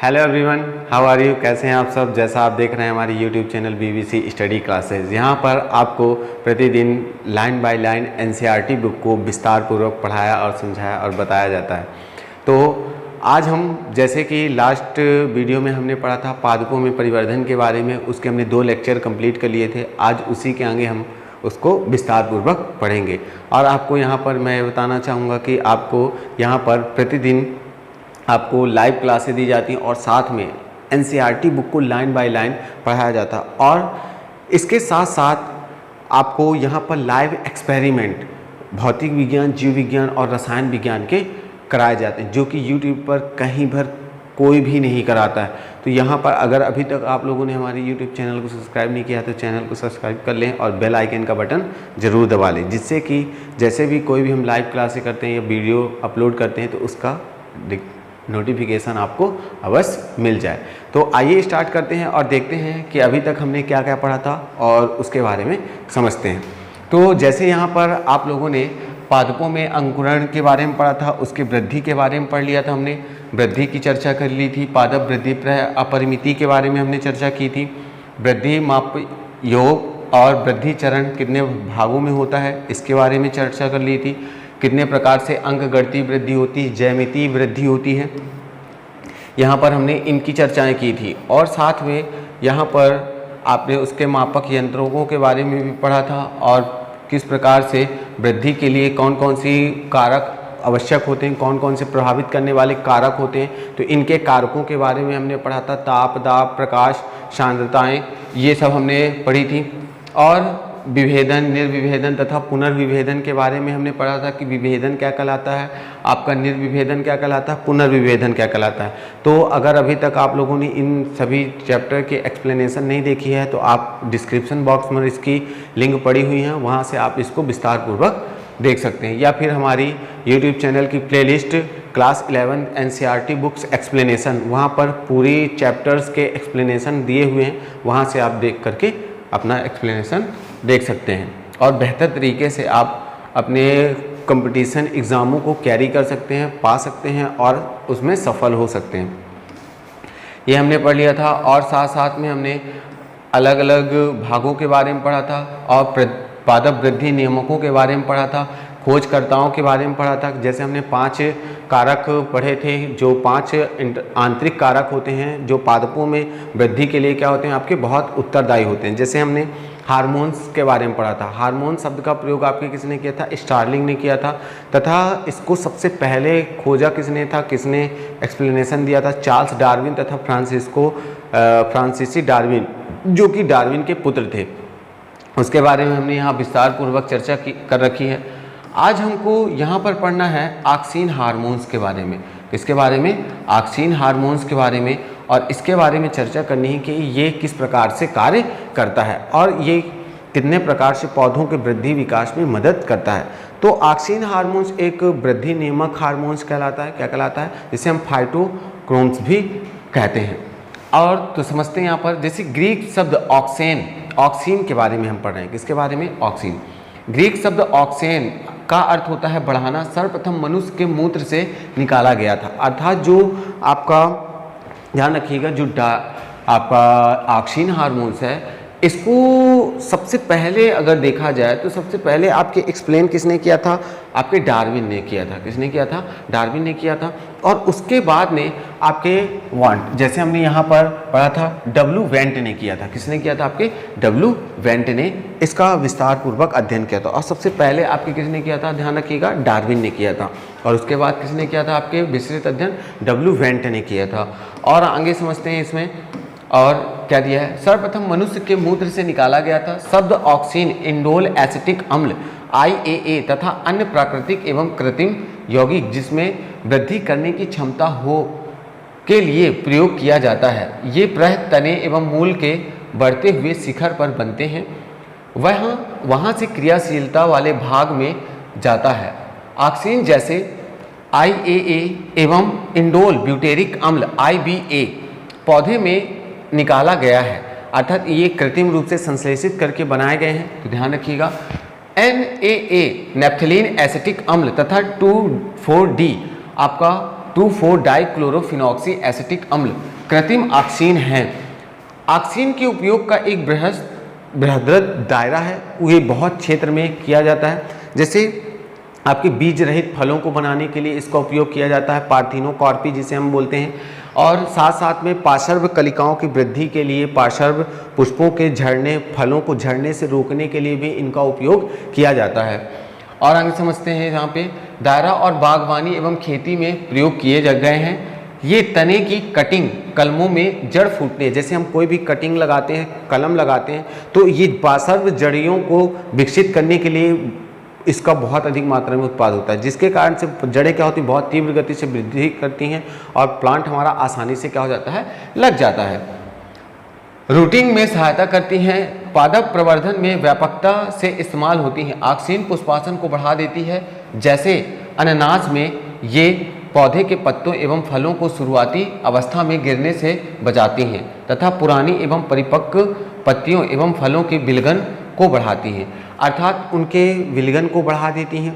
Hello everyone, how are you? कैसे हैं आप सब? जैसा आप देख रहे हैं हमारी YouTube channel BVC study classes, यहाँ पर आपको प्रतिदिन line by line NCERT book को विस्तार पूर्वक पढ़ाया और समझाया और बताया जाता है। तो आज हम, जैसे कि लास्ट वीडियो में हमने पढ़ा था पादपों में परिवर्धन के बारे में, उसके हमने 2 लेक्चर कंप्लीट कर लिए थे। आज उसी के आगे हम उसको विस्तार पूर्वक पढ़ेंगे। और आपको यहाँ पर मैं बताना चाहूँगा कि आपको यहाँ पर प्रतिदिन आपको लाइव क्लासेस दी जाती हैं और साथ में एनसीईआरटी बुक को लाइन बाय लाइन पढ़ाया जाता है। और इसके साथ साथ आपको यहाँ पर लाइव एक्सपेरिमेंट भौतिक विज्ञान, जीव विज्ञान और रसायन विज्ञान के कराए जाते हैं, जो कि यूट्यूब पर कहीं भर कोई भी नहीं कराता है। तो यहाँ पर अगर अभी तक आप लोगों ने हमारे यूट्यूब चैनल को सब्सक्राइब नहीं किया तो चैनल को सब्सक्राइब कर लें और बेल आइकन का बटन ज़रूर दबा लें, जिससे कि जैसे भी कोई भी हम लाइव क्लासेस करते हैं या वीडियो अपलोड करते हैं तो उसका नोटिफिकेशन आपको अवश्य मिल जाए। तो आइए स्टार्ट करते हैं और देखते हैं कि अभी तक हमने क्या क्या पढ़ा था और उसके बारे में समझते हैं। तो जैसे यहाँ पर आप लोगों ने पादपों में अंकुरण के बारे में पढ़ा था, उसके वृद्धि के बारे में पढ़ लिया था, हमने वृद्धि की चर्चा कर ली थी। पादप वृद्धि अपरिमिति के बारे में हमने चर्चा की थी। वृद्धि माप योग और वृद्धि चरण कितने भागों में होता है, इसके बारे में चर्चा कर ली थी। कितने प्रकार से अंकगणितीय वृद्धि होती है, ज्यामितीय वृद्धि होती है, यहाँ पर हमने इनकी चर्चाएं की थी। और साथ में यहाँ पर आपने उसके मापक यंत्रों के बारे में भी पढ़ा था और किस प्रकार से वृद्धि के लिए कौन कौन सी कारक आवश्यक होते हैं, कौन कौन से प्रभावित करने वाले कारक होते हैं। तो इनके कारकों के बारे में हमने पढ़ा था। ताप, दाब, प्रकाश, सांद्रताएँ, ये सब हमने पढ़ी थी। और विभेदन, निर्विभेदन तथा पुनर्विभेदन के बारे में हमने पढ़ा था कि विभेदन क्या कहलाता है, आपका निर्विभेदन क्या कहलाता है, पुनर्विभेदन क्या कहलाता है। तो अगर अभी तक आप लोगों ने इन सभी चैप्टर के एक्सप्लेनेशन नहीं देखी है तो आप डिस्क्रिप्शन बॉक्स में इसकी लिंक पड़ी हुई है, वहाँ से आप इसको विस्तार पूर्वक देख सकते हैं। या फिर हमारी यूट्यूब चैनल की playlist class 11 NCERT books explanation, वहाँ पर पूरी चैप्टर्स के एक्सप्लेनेशन दिए हुए हैं, वहाँ से आप देख करके अपना एक्सप्लेनेशन देख सकते हैं और बेहतर तरीके से आप अपने कंपटीशन एग्ज़ामों को कैरी कर सकते हैं, पा सकते हैं और उसमें सफल हो सकते हैं। ये हमने पढ़ लिया था। और साथ साथ में हमने अलग अलग भागों के बारे में पढ़ा था और पादप वृद्धि नियामकों के बारे में पढ़ा था, खोजकर्ताओं के बारे में पढ़ा था। जैसे हमने 5 कारक पढ़े थे, जो 5 आंतरिक कारक होते हैं जो पादपों में वृद्धि के लिए क्या होते हैं, आपके बहुत उत्तरदायी होते हैं। जैसे हमने हार्मोन्स के बारे में पढ़ा था। हार्मोन शब्द का प्रयोग आपके किसने किया था, स्टार्लिंग ने किया था, तथा इसको सबसे पहले खोजा किसने था, किसने एक्सप्लेनेशन दिया था, चार्ल्स डार्विन तथा फ्रांसीसी डार्विन, जो कि डार्विन के पुत्र थे। उसके बारे में हमने यहाँ विस्तार पूर्वक चर्चा कर रखी है। आज हमको यहाँ पर पढ़ना है ऑक्सीन हार्मोन्स के बारे में। किसके बारे में? ऑक्सीन हार्मोन्स के बारे में। और इसके बारे में चर्चा करनी है कि ये किस प्रकार से कार्य करता है और ये कितने प्रकार से पौधों के वृद्धि विकास में मदद करता है। तो ऑक्सीन हार्मोन्स एक वृद्धि नियामक हार्मोन्स कहलाता है। क्या कहलाता है? जिसे हम फाइटोक्रोम्स भी कहते हैं। और तो समझते हैं यहाँ पर, जैसे ग्रीक शब्द ऑक्सीन के बारे में हम पढ़ रहे हैं। किसके बारे में? ऑक्सीन। ग्रीक शब्द ऑक्सेन का अर्थ होता है बढ़ाना। सर्वप्रथम मनुष्य के मूत्र से निकाला गया था। अर्थात जो आपका ध्यान रखिएगा, जो आपका ऑक्सीन हार्मोन्स है, इसको सबसे पहले अगर देखा जाए तो सबसे पहले आपके एक्सप्लेन किसने किया था? आपके डार्विन ने किया था। किसने किया था? डार्विन ने किया था। और उसके बाद में आपके वांट, जैसे हमने यहाँ पर पढ़ा था, डब्ल्यू वेंट ने किया था। किसने किया था? आपके डब्ल्यू वेंट ने इसका विस्तार पूर्वक अध्ययन किया था। और सबसे पहले आपके किसने किया था? ध्यान रखिएगा, डार्विन ने किया था। और उसके बाद किसने किया था? आपके विस्तृत अध्ययन डब्ल्यू वेंट ने किया था। और आगे समझते हैं इसमें और क्या दिया है। सर्वप्रथम मनुष्य के मूत्र से निकाला गया था। शब्द ऑक्सीन इंडोल एसिटिक अम्ल IAA तथा अन्य प्राकृतिक एवं कृत्रिम यौगिक जिसमें वृद्धि करने की क्षमता हो के लिए प्रयोग किया जाता है। ये प्रह तने एवं मूल के बढ़ते हुए शिखर पर बनते हैं, वहाँ से क्रियाशीलता वाले भाग में जाता है। ऑक्सीन जैसे IAA एवं इंडोल ब्यूटेरिक अम्ल IBA पौधे में निकाला गया है, अर्थात ये कृत्रिम रूप से संश्लेषित करके बनाए गए हैं। तो ध्यान रखिएगा। NAA नेप्थलीन एसिटिक अम्ल तथा 2,4-D आपका 2,4-डाइक्लोरोफिनॉक्सी एसिटिक अम्ल कृत्रिम ऑक्सीन हैं। ऑक्सीन के उपयोग का एक बृहद दायरा है, ये बहुत क्षेत्र में किया जाता है। जैसे आपके बीज रहित फलों को बनाने के लिए इसका उपयोग किया जाता है, पार्थिनोकार्पी जिसे हम बोलते हैं। और साथ साथ में पार्श्व कलिकाओं की वृद्धि के लिए, पार्श्व पुष्पों के झड़ने, फलों को झड़ने से रोकने के लिए भी इनका उपयोग किया जाता है। और आगे समझते हैं यहाँ पे दायरा और बागवानी एवं खेती में प्रयोग किए गए हैं। ये तने की कटिंग, कलमों में जड़ फूटने, जैसे हम कोई भी कटिंग लगाते हैं, कलम लगाते हैं, तो ये पार्श्व जड़ियों को विकसित करने के लिए इसका बहुत अधिक मात्रा में उत्पाद होता है, जिसके कारण से जड़ें क्या होती हैं, बहुत तीव्र गति से वृद्धि करती हैं और प्लांट हमारा आसानी से क्या हो जाता है, लग जाता है। रूटिंग में सहायता करती हैं, पादप प्रवर्धन में व्यापकता से इस्तेमाल होती हैं, ऑक्सीन पुष्पासन को बढ़ा देती है। जैसे अनानास में ये पौधे के पत्तों एवं फलों को शुरुआती अवस्था में गिरने से बचाती हैं तथा पुरानी एवं परिपक्व पत्तियों एवं फलों के विलगन को बढ़ाती हैं, अर्थात उनके विलगन को बढ़ा देती हैं।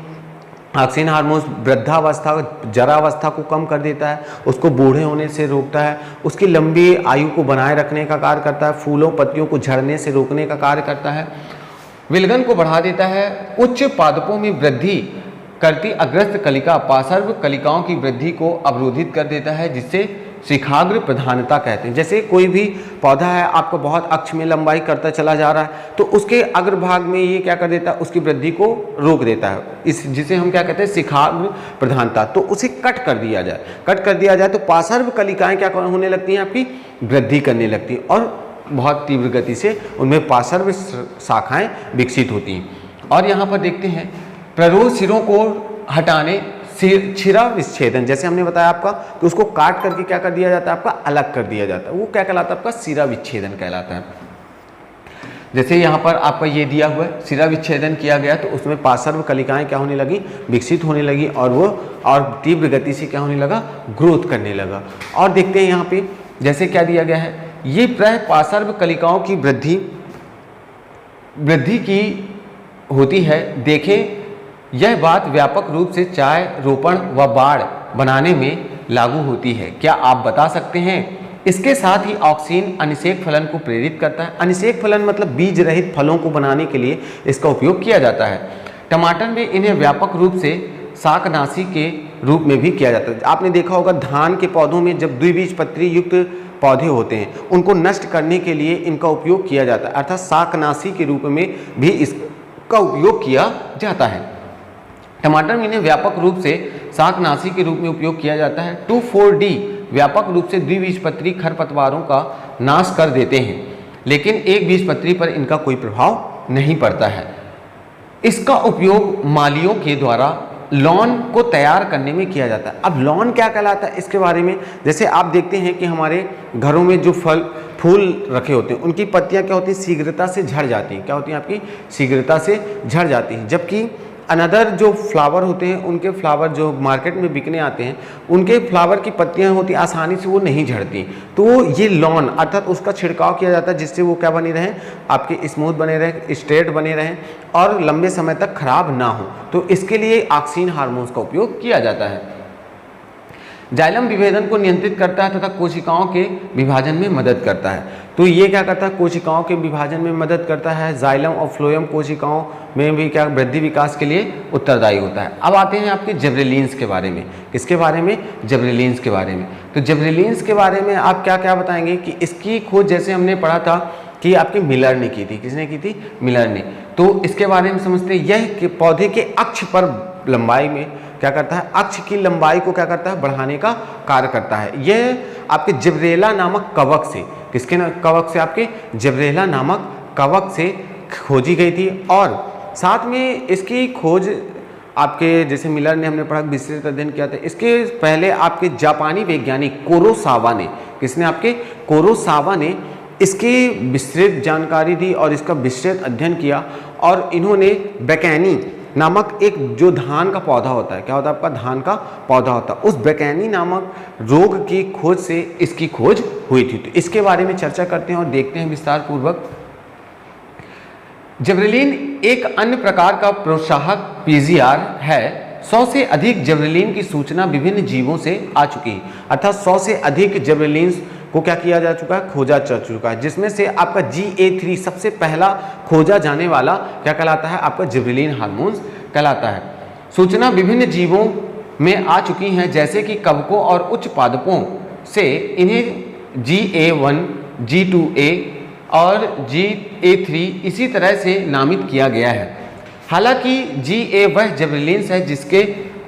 ऑक्सीन हार्मोन वृद्धावस्था, जरावस्था को कम कर देता है, उसको बूढ़े होने से रोकता है, उसकी लंबी आयु को बनाए रखने का कार्य करता है, फूलों पत्तियों को झड़ने से रोकने का कार्य करता है, विलगन को बढ़ा देता है, उच्च पादपों में वृद्धि करती अग्रस्त कलिका, पार्श्व कलिकाओं की वृद्धि को अवरोधित कर देता है, जिससे शिखाग्र प्रधानता कहते हैं। जैसे कोई भी पौधा है आपको बहुत अक्ष में लंबाई करता चला जा रहा है, तो उसके अग्रभाग में ये क्या कर देता है, उसकी वृद्धि को रोक देता है, इस जिसे हम क्या कहते हैं, शिखाग्र प्रधानता। तो उसे कट कर दिया जाए, कट कर दिया जाए तो पार्श्व कलिकाएं क्या होने लगती हैं, आपकी वृद्धि करने लगती हैं और बहुत तीव्र गति से उनमें पार्श्व शाखाएं विकसित होती हैं। और यहाँ पर देखते हैं प्ररोह सिरों को हटाने, छिरा विच्छेदन, जैसे हमने बताया आपका कि उसको काट करके क्या कर दिया जाता है, आपका अलग कर दिया जाता है, वो क्या कहलाता है, आपका सिरा विच्छेदन कहलाता है। जैसे यहाँ पर आपका ये दिया हुआ है, सिरा विच्छेदन किया गया तो उसमें पार्श्व कलिकाएं क्या होने लगी, विकसित होने लगी और वो और तीव्र गति से क्या होने लगा, ग्रोथ करने लगा। और देखते हैं यहाँ पे जैसे क्या दिया गया है, ये पार्श्व कलिकाओं की वृद्धि की होती है। देखें, यह बात व्यापक रूप से चाय रोपण व बाड़ बनाने में लागू होती है। क्या आप बता सकते हैं? इसके साथ ही ऑक्सीन अनिषेक फलन को प्रेरित करता है। अनिषेक फलन मतलब बीज रहित फलों को बनाने के लिए इसका उपयोग किया जाता है। टमाटर में इन्हें व्यापक रूप से शाकनाशी के रूप में भी किया जाता है। आपने देखा होगा धान के पौधों में जब द्विबीजपत्री युक्त पौधे होते हैं, उनको नष्ट करने के लिए इनका उपयोग किया जाता है, अर्थात शाकनाशी के रूप में भी इसका उपयोग किया जाता है। टमाटर में इन्हें व्यापक रूप से शाकनाशी के रूप में उपयोग किया जाता है। 2,4-D व्यापक रूप से द्विबीजपत्री खरपतवारों का नाश कर देते हैं, लेकिन एक बीजपत्री पर इनका कोई प्रभाव नहीं पड़ता है। इसका उपयोग मालियों के द्वारा लॉन को तैयार करने में किया जाता है। अब लॉन क्या कहलाता है, इसके बारे में जैसे आप देखते हैं कि हमारे घरों में जो फूल रखे होते हैं, उनकी पत्तियां क्या होती हैं, शीघ्रता से झड़ जाती हैं। क्या होती हैं, आपकी शीघ्रता से झड़ जाती हैं। जबकि अनदर जो फ्लावर होते हैं, उनके फ्लावर जो मार्केट में बिकने आते हैं, उनके फ्लावर की पत्तियां होती आसानी से वो नहीं झड़ती। तो ये लॉन अर्थात उसका छिड़काव किया जाता है, जिससे वो क्या बने रहें, आपके स्मूथ बने रहें, स्ट्रेट बने रहें और लंबे समय तक खराब ना हो। तो इसके लिए ऑक्सीन हार्मोन्स का उपयोग किया जाता है। जाइलम विभेदन को नियंत्रित करता है तथा कोशिकाओं के विभाजन में मदद करता है। तो ये क्या करता है, कोशिकाओं के विभाजन में मदद करता है। जाइलम और फ्लोएम कोशिकाओं में भी क्या वृद्धि विकास के लिए उत्तरदायी होता है। अब आते हैं आपके जिबरेलिन्स के बारे में। किसके बारे में, जिबरेलिन्स के बारे में। तो जिबरेलिन्स के बारे में आप क्या क्या बताएंगे कि इसकी खोज जैसे हमने पढ़ा था कि आपके मिलर ने की थी। किसने की थी, मिलर ने। तो इसके बारे में समझते हैं, यह कि पौधे के अक्ष पर लंबाई में क्या करता है, अक्ष की लंबाई को क्या करता है, बढ़ाने का कार्य करता है। यह आपके जिब्रेला नामक कवक से, किसके कवक से, आपके जिब्रेला नामक कवक से खोजी गई थी। और साथ में इसकी खोज आपके जैसे मिलर ने हमने पढ़ा विस्तृत अध्ययन किया था। इसके पहले आपके जापानी वैज्ञानिक कुरोसावा ने, किसने, आपके कुरोसावा ने इसकी विस्तृत जानकारी दी और इसका विस्तृत अध्ययन किया। और इन्होंने बैकैनी नामक एक जो धान का पौधा होता है, क्या होता है आपका, धान का पौधा होता है, उस बैकैनी नामक रोग की खोज से इसकी खोज हुई थी। तो इसके बारे में चर्चा करते हैं और देखते हैं विस्तार पूर्वक। जिबरेलिन एक अन्य प्रकार का प्रोत्साहक पीजीआर है। 100 से अधिक जिबरेलिन की सूचना विभिन्न जीवों से आ चुकी है, अर्थात 100 से अधिक जिबरेलिन को क्या किया जा चुका है, खोजा जा चुका है, जिसमें से आपका GA3 सबसे पहला खोजा जाने वाला क्या कहलाता है, आपका जिबरेलिन हार्मोन्स कहलाता है। सूचना विभिन्न जीवों में आ चुकी हैं, जैसे कि कवकों और उच्च पादपों से इन्हें GA1, G2A और GA3 इसी तरह से नामित किया गया है। हालांकि GA वह जिबरेलिन्स है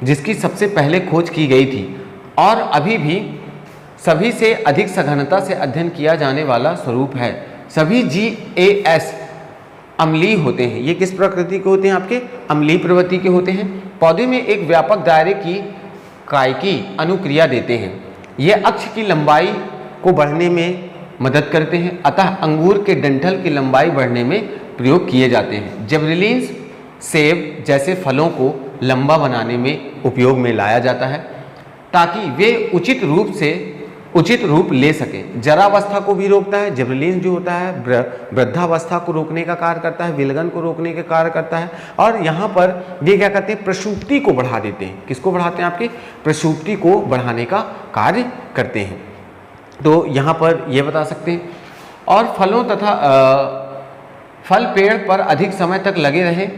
जिसकी सबसे पहले खोज की गई थी और अभी भी सभी से अधिक सघनता से अध्ययन किया जाने वाला स्वरूप है। सभी GAS अम्लीय होते हैं। ये किस प्रकृति के होते हैं, आपके अम्लीय प्रवृत्ति के होते हैं। पौधे में एक व्यापक दायरे की कायिकी अनुक्रिया देते हैं। ये अक्ष की लंबाई को बढ़ने में मदद करते हैं, अतः अंगूर के डंठल की लंबाई बढ़ने में प्रयोग किए जाते हैं। जिबरेलिन्स सेब जैसे फलों को लंबा बनाने में उपयोग में लाया जाता है ताकि वे उचित रूप ले सके। जरावस्था को भी रोकता है। जिबरेलिन्स जो होता है वृद्धावस्था को रोकने का कार्य करता है, विलगन को रोकने का कार्य करता है, और यहाँ पर ये क्या करते हैं, प्रसूप्ति को बढ़ा देते हैं। किसको बढ़ाते हैं, आपकी प्रसूप्ति को बढ़ाने का कार्य करते हैं। तो यहाँ पर ये बता सकते हैं। और फलों तथा फल पेड़ पर अधिक समय तक लगे रह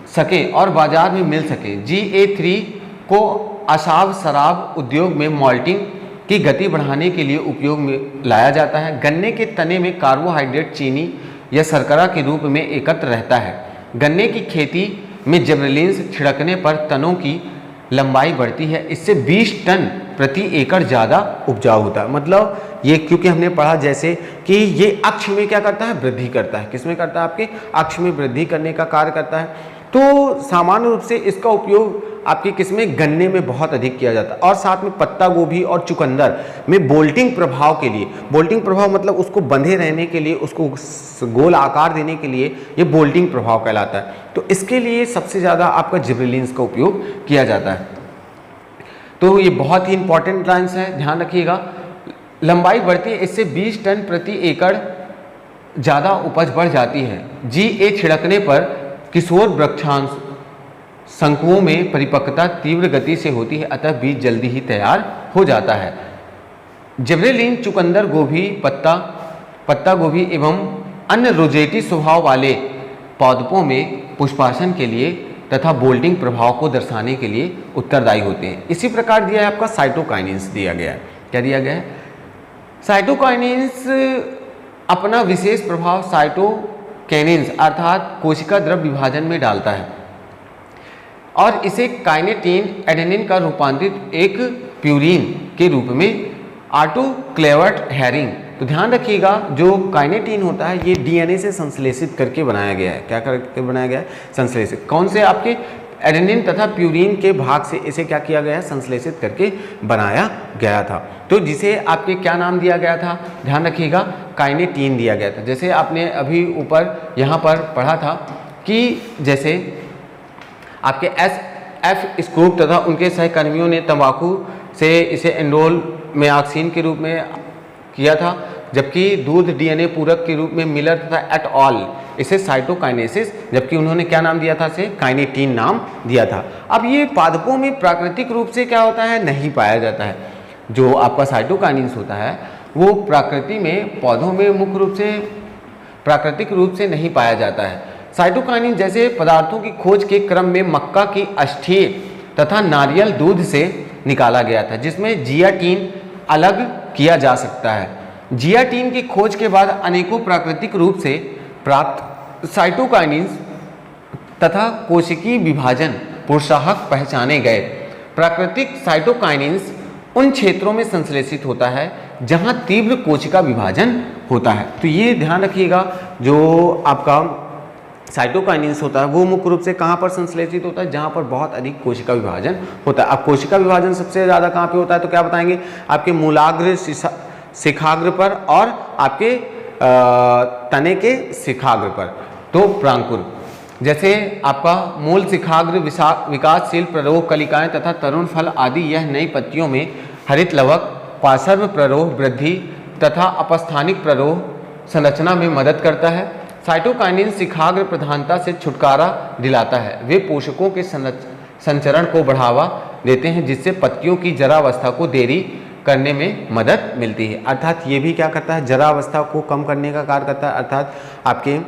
सके और बाजार में मिल सके। GA3 को अशाव शराब उद्योग में मॉल्टिंग की गति बढ़ाने के लिए उपयोग में लाया जाता है। गन्ने के तने में कार्बोहाइड्रेट चीनी या शर्करा के रूप में एकत्र रहता है। गन्ने की खेती में जिबरेलिन्स छिड़कने पर तनों की लंबाई बढ़ती है। इससे 20 टन प्रति एकड़ ज़्यादा उपजाऊ होता है। मतलब ये क्योंकि हमने पढ़ा जैसे कि ये अक्ष में क्या करता है, वृद्धि करता है। किसमें करता है, आपके अक्ष में वृद्धि करने का कार्य करता है। तो सामान्य रूप से इसका उपयोग आपके किसमें, गन्ने में बहुत अधिक किया जाता है। और साथ में पत्ता गोभी और चुकंदर में बोल्टिंग प्रभाव के लिए, बोल्टिंग प्रभाव मतलब उसको बंधे रहने के लिए, उसको गोल आकार देने के लिए ये बोल्टिंग प्रभाव कहलाता है। तो इसके लिए सबसे ज़्यादा आपका जिबरेलिन्स का उपयोग किया जाता है। तो ये बहुत ही इंपॉर्टेंट लाइन्स है, ध्यान रखिएगा। लंबाई बढ़ती है, इससे 20 टन प्रति एकड़ ज़्यादा उपज बढ़ जाती है। GA छिड़कने पर किशोर वृक्षांश शंकुओं में परिपक्वता तीव्र गति से होती है, अतः बीज जल्दी ही तैयार हो जाता है। जिबरेलिन चुकंदर गोभी, पत्ता गोभी एवं अन्य रोजेटी स्वभाव वाले पौधों में पुष्पासन के लिए तथा बोल्टिंग प्रभाव को दर्शाने के लिए उत्तरदायी होते हैं। इसी प्रकार दिया है आपका साइटोकाइनेंस दिया गया है। क्या दिया गया है, साइटोकाइनेंस अपना विशेष प्रभाव साइटोकिनेंस अर्थात कोशिका द्रव्य विभाजन में डालता है और इसे काइनेटीन एडेनिन का रूपांतरित एक प्यूरिन के रूप में ऑटोक्लेव्ड हेरिंग। तो ध्यान रखिएगा, जो काइनेटीन होता है ये DNA से संश्लेषित करके बनाया गया है। क्या करके बनाया गया है, संश्लेषित। कौन से, आपके एडेनिन तथा प्यूरिन के भाग से इसे क्या किया गया है, संश्लेषित करके बनाया गया था। तो जिसे आपके क्या नाम दिया गया था, ध्यान रखिएगा, काइनेटीन दिया गया था। जैसे आपने अभी ऊपर यहाँ पर पढ़ा था कि जैसे आपके SF स्कूप तथा उनके सहकर्मियों ने तंबाकू से इसे एंडोल में ऑक्सीन के रूप में किया था, जबकि दूध DNA पूरक के रूप में मिलर तथा एट ऑल इसे साइटोकाइनेसिस, जबकि उन्होंने क्या नाम दिया था, इसे काइनेटीन नाम दिया था। अब ये पादपों में प्राकृतिक रूप से क्या होता है, नहीं पाया जाता है। जो आपका साइटोकाइनेसिस होता है वो प्रकृति में, पौधों में मुख्य रूप से प्राकृतिक रूप से नहीं पाया जाता है। साइटोकाइनिन जैसे पदार्थों की खोज के क्रम में मक्का की अष्ठीय तथा नारियल दूध से निकाला गया था, जिसमें जियाटीन अलग किया जा सकता है। जियाटीन की खोज के बाद अनेकों प्राकृतिक रूप से प्राप्त साइटोकाइनिन्स तथा कोशिकीय विभाजन पुरुषाहक पहचाने गए। प्राकृतिक साइटोकाइनिन्स उन क्षेत्रों में संश्लेषित होता है जहां तीव्र कोशिका विभाजन होता है। तो ये ध्यान रखिएगा, जो आपका साइटोकाइनेंस होता है वो मुख्य रूप से कहाँ पर संश्लेषित होता है, जहाँ पर बहुत अधिक कोशिका विभाजन होता है। अब कोशिका विभाजन सबसे ज़्यादा कहाँ पे होता है, तो क्या बताएंगे, आपके मूलाग्र शिखाग्र पर और आपके तने के शिखाग्र पर। तो प्रांकुर, जैसे आपका मूल शिखाग्र विकासशील प्ररोह कलिकाएं तथा तरुण फल आदि, यह नई पत्तियों में हरित लवक, पार्श्व प्ररोह वृद्धि तथा अपस्थानिक प्ररोह संरचना में मदद करता है। साइटोकाइनिन शिखाग्र प्रधानता से छुटकारा दिलाता है। वे पोषकों के संचरण को बढ़ावा देते हैं, जिससे पत्तियों की जरावस्था को देरी करने में मदद मिलती है। अर्थात ये भी क्या करता है, जरावस्था को कम करने का कार्य करता है। अर्थात आपके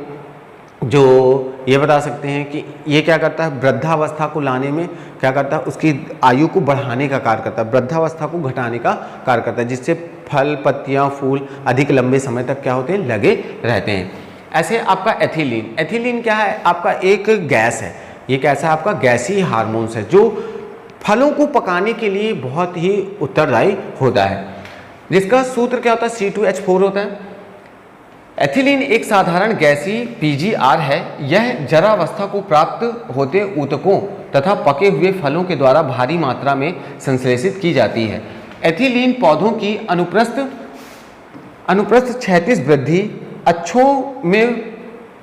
जो ये बता सकते हैं कि ये क्या करता है, वृद्धावस्था को लाने में क्या करता है, उसकी आयु को बढ़ाने का कार्य करता है, वृद्धावस्था को घटाने का कार्य करता है, जिससे फल, पत्तियां, फूल अधिक लंबे समय तक क्या होते हैं, लगे रहते हैं। ऐसे आपका एथिलीन, एथिलीन क्या है, आपका एक गैस है। ये कैसा है, आपका गैसीय हार्मोन्स है जो फलों को पकाने के लिए बहुत ही उत्तरदायी होता है, जिसका सूत्र क्या होता है, C2H4 होता है। एथिलीन एक साधारण गैसीय PGR है। यह जरावस्था को प्राप्त होते ऊतकों तथा पके हुए फलों के द्वारा भारी मात्रा में संश्लेषित की जाती है। एथिलीन पौधों की अनुप्रस्थ क्षैतिज वृद्धि, अच्छों में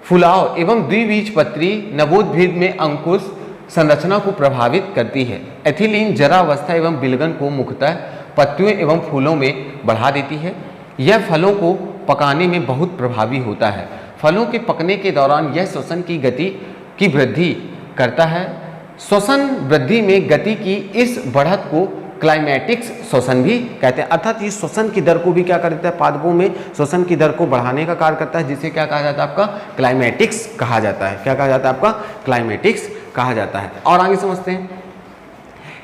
फुलाव एवं द्विबीजपत्री नवोद्भिद में अंकुश संरचना को प्रभावित करती है। एथिलीन जरावस्था एवं विलगन को मुख्यतः पत्तियों एवं फूलों में बढ़ा देती है। यह फलों को पकाने में बहुत प्रभावी होता है। फलों के पकने के दौरान यह श्वसन की गति की वृद्धि करता है। श्वसन वृद्धि में गति की इस बढ़त को क्लाइमेटिक्स श्वसन भी कहते हैं। अर्थात ये श्वसन की दर को भी क्या करता है, पादपों में श्वसन की दर को बढ़ाने का कार्य करता है, जिसे क्या कहा जाता है, आपका क्लाइमेटिक्स कहा जाता है। क्या कहा जाता है, आपका क्लाइमेटिक्स कहा जाता है। और आगे समझते हैं।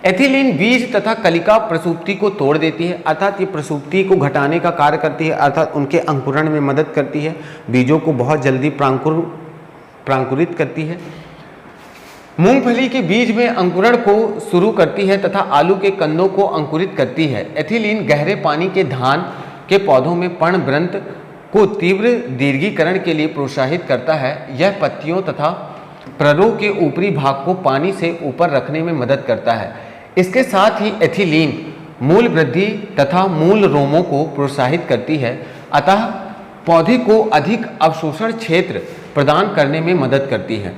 एथिलीन बीज तथा कलिका प्रसूप्ति को तोड़ देती है। अर्थात ये प्रसूप्ति को घटाने का कार्य करती है, अर्थात उनके अंकुरण में मदद करती है, बीजों को बहुत जल्दी प्रांकुरित करती है। मूंगफली के बीज में अंकुरण को शुरू करती है तथा आलू के कंदों को अंकुरित करती है। एथिलीन गहरे पानी के धान के पौधों में पर्णवृंत को तीव्र दीर्घीकरण के लिए प्रोत्साहित करता है। यह पत्तियों तथा प्ररों के ऊपरी भाग को पानी से ऊपर रखने में मदद करता है। इसके साथ ही एथिलीन मूल वृद्धि तथा मूल रोमों को प्रोत्साहित करती है, अतः पौधे को अधिक अवशोषण क्षेत्र प्रदान करने में मदद करती है।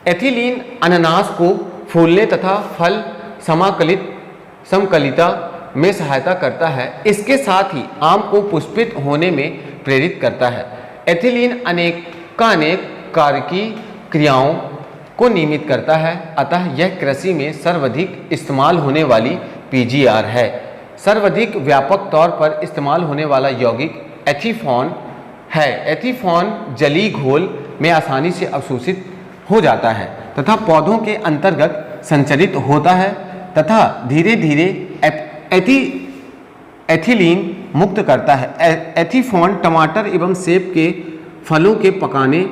एथिलीन अनानास को फूलने तथा फल समकलिता में सहायता करता है। इसके साथ ही आम को पुष्पित होने में प्रेरित करता है। एथिलीन अनेक कारकी क्रियाओं को नियमित करता है, अतः यह कृषि में सर्वाधिक इस्तेमाल होने वाली PGR है। सर्वाधिक व्यापक तौर पर इस्तेमाल होने वाला यौगिक एथिफॉन है। एथिफॉन जलीय घोल में आसानी से अवशोषित हो जाता है तथा पौधों के अंतर्गत संचरित होता है तथा धीरे धीरे एथिलीन मुक्त करता है। एथिफॉन टमाटर एवं सेब के फलों के पकाने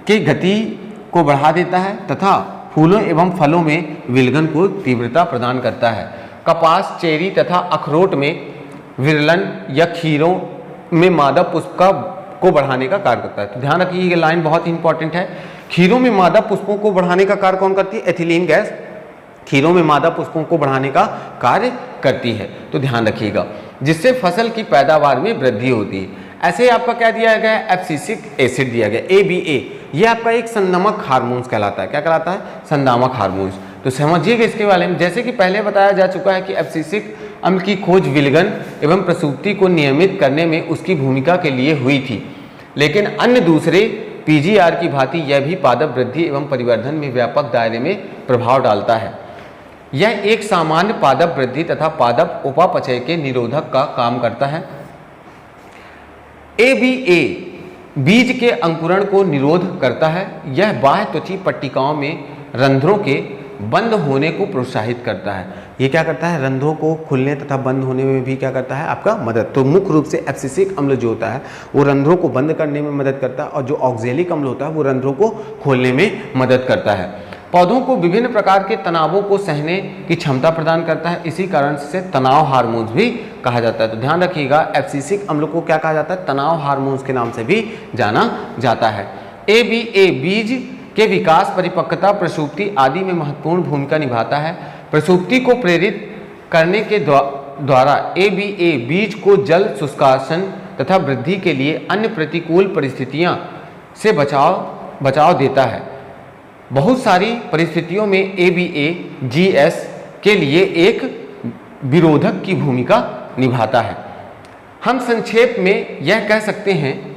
की गति को बढ़ा देता है तथा फूलों एवं फलों में विलगन को तीव्रता प्रदान करता है। कपास, चेरी तथा अखरोट में विरलन या खीरों में मादा पुष्प को बढ़ाने का कार्य करता है। तो ध्यान रखिए, ये लाइन बहुत इंपॉर्टेंट है। खीरों में मादा पुष्पों को बढ़ाने का कार्य कौन करती है, एथिलीन गैस खीरों में मादा पुष्पों को बढ़ाने का कार्य करती है। तो ध्यान रखिएगा, जिससे फसल की पैदावार में वृद्धि होती है। ऐसे आपका क्या दिया गया है, एब्सिसिक एसिड दिया गया, ABA। ये आपका एक संदामक हार्मोन्स कहलाता है। क्या कहलाता है, संदामक हार्मोन्स। तो समझिएगा इसके बारे में। जैसे कि पहले बताया जा चुका है कि एब्सिसिक अम्ल की खोज विलगन एवं प्रसूति को नियमित करने में उसकी भूमिका के लिए हुई थी, लेकिन अन्य दूसरे PGR की भांति यह भी पादप वृद्धि एवं परिवर्धन में व्यापक दायरे में प्रभाव डालता है। यह एक सामान्य पादप वृद्धि तथा पादप उपापचय के निरोधक का काम करता है। ABA बीज के अंकुरण को निरोध करता है। यह बाह्य त्वची पट्टिकाओं में रंध्रों के बंद होने को प्रोत्साहित करता है। ये क्या करता है, रंध्रों को खुलने तथा बंद होने में भी क्या करता है, आपका मदद। तो मुख्य रूप से एब्सिसिक अम्ल जो होता है वो रंध्रों को बंद करने में मदद करता है, और जो ऑक्जेलिक अम्ल होता है वो रंध्रों को खोलने में मदद करता है। पौधों को विभिन्न प्रकार के तनावों को सहने की क्षमता प्रदान करता है। इसी कारण से तनाव हार्मोन्स भी कहा जाता है। तो ध्यान रखिएगा, एब्सिसिक अम्ल को क्या कहा जाता है, तनाव हार्मोन्स के नाम से भी जाना जाता है। ABA बीज के विकास, परिपक्वता, प्रसूति आदि में महत्वपूर्ण भूमिका निभाता है। प्रसूति को प्रेरित करने के द्वारा ABA बीज को जल शुष्कासन तथा वृद्धि के लिए अन्य प्रतिकूल परिस्थितियां से बचाव देता है। बहुत सारी परिस्थितियों में ABA GS के लिए एक विरोधक की भूमिका निभाता है। हम संक्षेप में यह कह सकते हैं,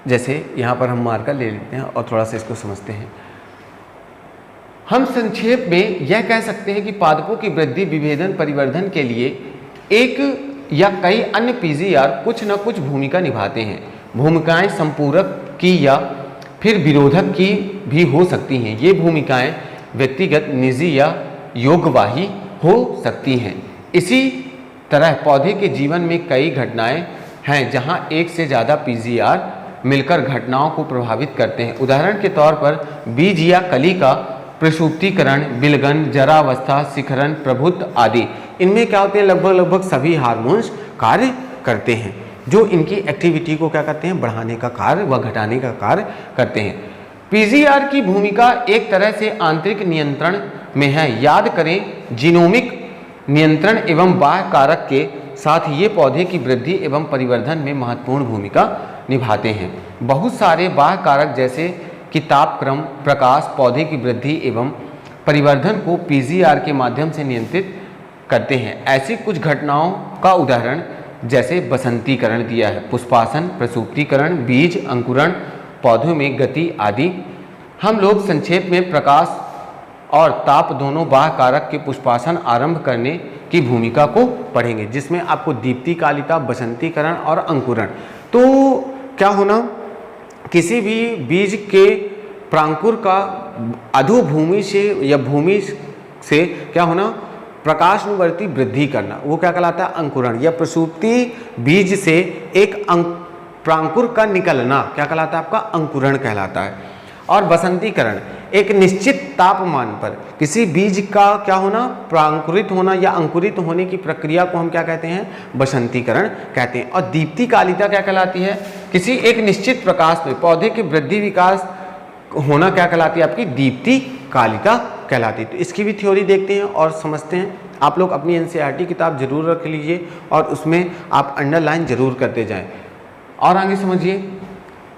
जैसे यहाँ पर हम मार्कर ले लेते हैं और थोड़ा सा इसको समझते हैं। हम संक्षेप में यह कह सकते हैं कि पादपों की वृद्धि, विभेदन, परिवर्धन के लिए एक या कई अन्य पीजीआर कुछ न कुछ भूमिका निभाते हैं। भूमिकाएं संपूरक की या फिर विरोधक की भी हो सकती हैं। ये भूमिकाएं व्यक्तिगत, निजी या योगवाही हो सकती हैं। इसी तरह पौधे के जीवन में कई घटनाएं हैं जहां एक से ज़्यादा पीजीआर मिलकर घटनाओं को प्रभावित करते हैं। उदाहरण के तौर पर बीज या कली का प्रसूतिकरण, विलगन, जरावस्था, शिखरण, प्रभुत्व आदि, इनमें क्या होते हैं, लगभग सभी हार्मोन्स कार्य करते हैं जो इनकी एक्टिविटी को क्या करते हैं, बढ़ाने का कार्य व घटाने का कार्य करते हैं। पीजीआर की भूमिका एक तरह से आंतरिक नियंत्रण में है। याद करें, जीनोमिक नियंत्रण एवं बाह्य कारक के साथ ये पौधे की वृद्धि एवं परिवर्धन में महत्वपूर्ण भूमिका निभाते हैं। बहुत सारे बाह्य कारक जैसे कि तापक्रम, प्रकाश, पौधे की वृद्धि एवं परिवर्धन को पीजीआर के माध्यम से नियंत्रित करते हैं। ऐसी कुछ घटनाओं का उदाहरण जैसे बसंतीकरण दिया है, पुष्पासन, प्रसूतिकरण, बीज अंकुरण, पौधों में गति आदि। हम लोग संक्षेप में प्रकाश और ताप दोनों बाह्य कारक के पुष्पासन आरंभ करने की भूमिका को पढ़ेंगे, जिसमें आपको दीप्तिकालिता, बसंतीकरण और अंकुरण। तो क्या होना, किसी भी बीज के प्रांकुर का अधोभूमि से या भूमि से क्या होना, प्रकाशनुवर्ती वृद्धि करना, वो क्या कहलाता है, अंकुरण। या प्रसूति बीज से एक प्रांकुर का निकलना क्या कहलाता है, आपका अंकुरण कहलाता है। और बसंतीकरण, एक निश्चित तापमान पर किसी बीज का क्या होना, प्रांकुरित होना या अंकुरित होने की प्रक्रिया को हम क्या कहते हैं, बसंतीकरण कहते हैं। और दीप्तिकालिता क्या कहलाती है, किसी एक निश्चित प्रकाश में पौधे की वृद्धि विकास होना क्या कहलाती है, आपकी दीप्तिकालिता कहलाती है। तो इसकी भी थ्योरी देखते हैं और समझते हैं। आप लोग अपनी एनसीईआरटी किताब जरूर रख लीजिए और उसमें आप अंडरलाइन जरूर करते जाएं। और आगे समझिए,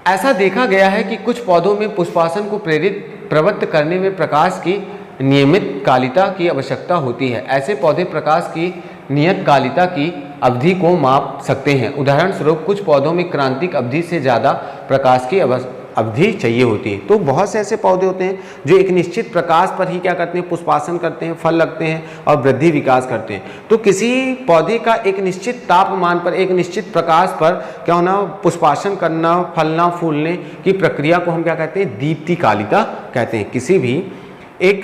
ऐसा देखा गया है कि कुछ पौधों में पुष्पासन को प्रवृत्त करने में प्रकाश की नियमित कालिता की आवश्यकता होती है। ऐसे पौधे प्रकाश की नियत कालिता की अवधि को माप सकते हैं। उदाहरण स्वरूप कुछ पौधों में क्रांतिक अवधि से ज़्यादा प्रकाश की अवधि चाहिए होती है। तो बहुत से ऐसे पौधे होते हैं जो एक निश्चित प्रकाश पर ही क्या करते हैं, पुष्पासन करते हैं, फल लगते हैं और वृद्धि विकास करते हैं। तो किसी पौधे का एक निश्चित तापमान पर, एक निश्चित प्रकाश पर क्या होना, पुष्पासन करना, फलना, फूलने की प्रक्रिया को हम क्या कहते हैं, दीप्तिकालिता कहते हैं। किसी भी एक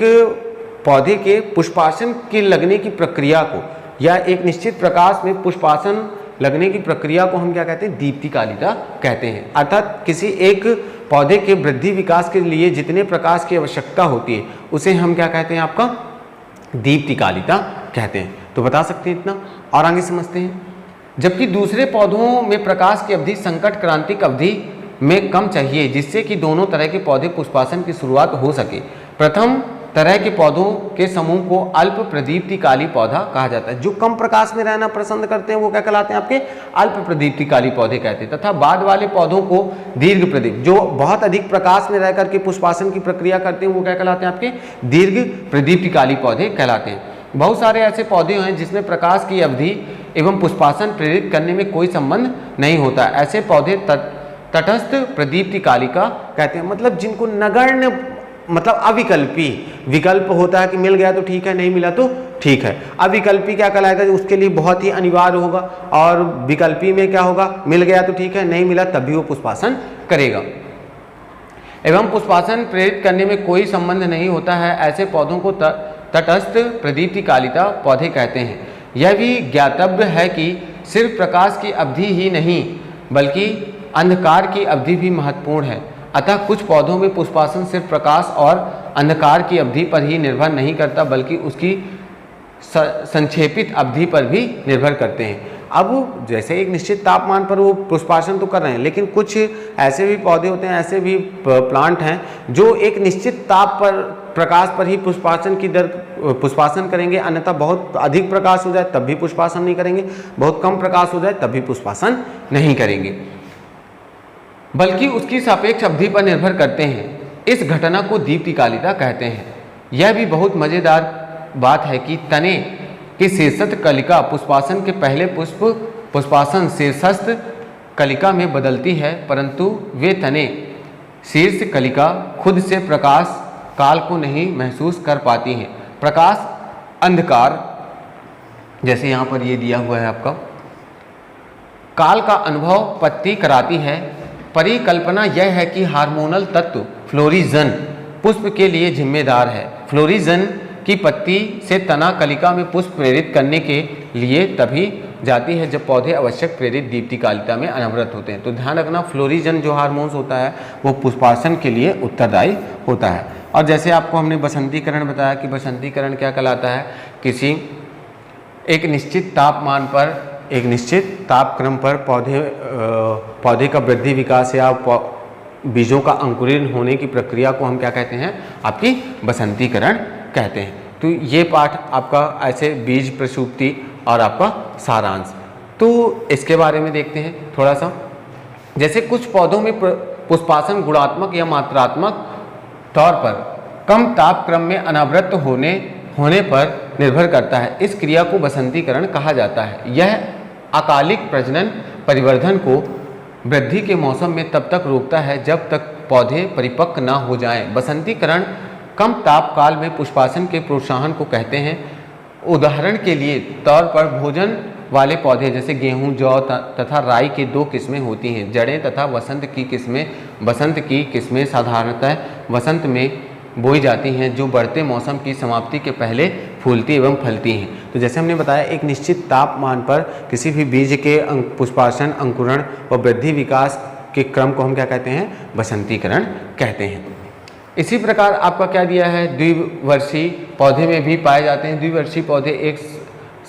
पौधे के पुष्पासन के लगने की प्रक्रिया को या एक निश्चित प्रकाश में पुष्पासन लगने की प्रक्रिया को हम क्या कहते हैं, दीप्तिकालिता कहते हैं। अर्थात किसी एक पौधे के वृद्धि विकास के लिए जितने प्रकाश की आवश्यकता होती है उसे हम क्या कहते हैं, आपका दीप्तिकालिता कहते हैं। तो बता सकते हैं इतना। और आगे समझते हैं, जबकि दूसरे पौधों में प्रकाश की अवधि संकट क्रांतिक अवधि में कम चाहिए, जिससे कि दोनों तरह के पौधे पुष्पासन की शुरुआत हो सके। प्रथम तरह के पौधों के समूह को अल्प प्रदीप्तिकाली पौधा कहा जाता है। जो कम प्रकाश में रहना पसंद करते हैं वो क्या कहलाते हैं, आपके अल्प प्रदीप्तिकाली पौधे कहते हैं। तथा बाद वाले पौधों को दीर्घ प्रदीप, जो बहुत अधिक प्रकाश में रह करके पुष्पासन की प्रक्रिया करते हैं वो क्या कहलाते हैं, आपके दीर्घ प्रदीप्तिकाली पौधे कहलाते हैं। बहुत सारे ऐसे पौधे हैं जिसमें प्रकाश की अवधि एवं पुष्पासन प्रेरित करने में कोई संबंध नहीं होता। ऐसे पौधे तटस्थ प्रदीप्तिकालिका कहते हैं। मतलब जिनको नगण्य, मतलब अविकल्पी, विकल्प होता है कि मिल गया तो ठीक है, नहीं मिला तो ठीक है। अविकल्पी क्या कहलाएगा, उसके लिए बहुत ही अनिवार्य होगा। और विकल्पी में क्या होगा, मिल गया तो ठीक है, नहीं मिला तब भी वो पुष्पासन करेगा। एवं पुष्पासन प्रेरित करने में कोई संबंध नहीं होता है। ऐसे पौधों को तटस्थ प्रदीप्तिकालिता पौधे कहते हैं। यह भी ज्ञातव्य है कि सिर्फ प्रकाश की अवधि ही नहीं बल्कि अंधकार की अवधि भी महत्वपूर्ण है। अतः कुछ पौधों में पुष्पासन सिर्फ प्रकाश और अंधकार की अवधि पर ही निर्भर नहीं करता बल्कि उसकी संक्षेपित अवधि पर भी निर्भर करते हैं। अब जैसे एक निश्चित तापमान पर वो पुष्पासन तो कर रहे हैं, लेकिन कुछ ऐसे भी पौधे होते हैं, ऐसे भी प्लांट हैं जो एक निश्चित ताप पर, प्रकाश पर ही पुष्पासन करेंगे। अन्यथा बहुत अधिक प्रकाश हो जाए तब भी पुष्पासन नहीं करेंगे, बहुत कम प्रकाश हो जाए तब भी पुष्पासन नहीं करेंगे, बल्कि उसकी सापेक्ष अवधि पर निर्भर करते हैं। इस घटना को दीप्तिकालिता कहते हैं। यह भी बहुत मजेदार बात है कि तने की शीर्षस्थ कलिका पुष्पासन के पहले पुष्पासन शीर्षस्थ कलिका में बदलती है, परंतु वे तने शीर्ष कलिका खुद से प्रकाश काल को नहीं महसूस कर पाती हैं। प्रकाश अंधकार, जैसे यहाँ पर ये दिया हुआ है आपका, काल का अनुभव पत्ती कराती है। परिकल्पना यह है कि हार्मोनल तत्व फ्लोरिजन पुष्प के लिए जिम्मेदार है। फ्लोरिजन की पत्ती से तना कलिका में पुष्प प्रेरित करने के लिए तभी जाती है जब पौधे आवश्यक प्रेरित दीप्तिकालिता में अनवरत होते हैं। तो ध्यान रखना, फ्लोरिजन जो हार्मोन्स होता है वो पुष्पासन के लिए उत्तरदायी होता है। और जैसे आपको हमने बसंतीकरण बताया कि बसंतीकरण क्या कहलाता है, किसी एक निश्चित तापमान पर, एक निश्चित तापक्रम पर पौधे का वृद्धि विकास या बीजों का अंकुरण होने की प्रक्रिया को हम क्या कहते हैं, आपकी बसंतीकरण कहते हैं। तो ये पाठ आपका ऐसे बीज प्रसूप्ति और आपका सारांश। तो इसके बारे में देखते हैं थोड़ा सा। जैसे कुछ पौधों में पुष्पासन गुणात्मक या मात्रात्मक तौर पर कम तापक्रम में अनावृत होने पर निर्भर करता है। इस क्रिया को बसंतीकरण कहा जाता है। यह अकालिक प्रजनन परिवर्धन को वृद्धि के मौसम में तब तक रोकता है जब तक पौधे परिपक्व ना हो जाएं। बसंतीकरण कम तापकाल में पुष्पासन के प्रोत्साहन को कहते हैं। उदाहरण के लिए तौर पर भोजन वाले पौधे जैसे गेहूं, जौ तथा राई के दो किस्में होती हैं, जड़ें तथा वसंत की किस्में। वसंत की किस्में साधारणतः वसंत में बोई जाती हैं, जो बढ़ते मौसम की समाप्ति के पहले फूलती एवं फलती हैं। तो जैसे हमने बताया, एक निश्चित तापमान पर किसी भी बीज के पुष्पासन, अंकुरण व वृद्धि विकास के क्रम को हम क्या कहते हैं, बसंतीकरण कहते हैं। इसी प्रकार आपका क्या दिया है, द्विवर्षीय पौधे में भी पाए जाते हैं। द्विवर्षीय पौधे एक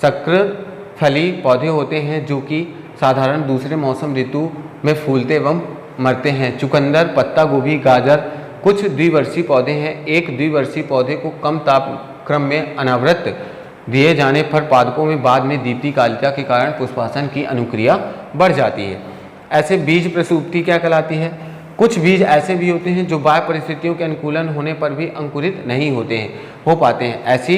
सक्र-फली पौधे होते हैं जो कि साधारण दूसरे मौसम ऋतु में फूलते एवं मरते हैं। चुकंदर, पत्ता गोभी, गाजर कुछ द्विवर्षीय पौधे हैं। एक द्विवर्षीय पौधे को कम तापक्रम में अनावृत दिए जाने पर पादपों में बाद में दीप्तिकालिता के कारण पुष्पासन की अनुक्रिया बढ़ जाती है। ऐसे बीज प्रसूप्ति क्या कहलाती है। कुछ बीज ऐसे भी होते हैं जो बाह्य परिस्थितियों के अनुकूलन होने पर भी अंकुरित नहीं हो पाते हैं, ऐसी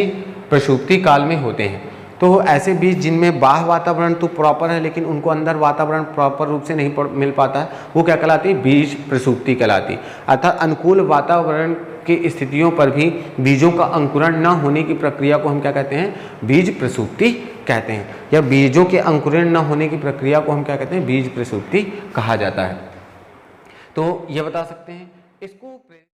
प्रसूप्ति काल में होते हैं। तो ऐसे बीज जिनमें बाह्य वातावरण तो प्रॉपर है लेकिन उनको अंदर वातावरण प्रॉपर रूप से नहीं मिल पाता है, वो क्या कहलाती है, बीज प्रसूप्ति कहलाती। अर्थात अनुकूल वातावरण की स्थितियों पर भी बीजों का अंकुरण न होने की प्रक्रिया को हम क्या कहते हैं, बीज प्रसूप्ति कहते हैं। या बीजों के अंकुरण न होने की प्रक्रिया को हम क्या कहते हैं, बीज प्रसूप्ति कहा जाता है। तो ये बता सकते हैं इसको।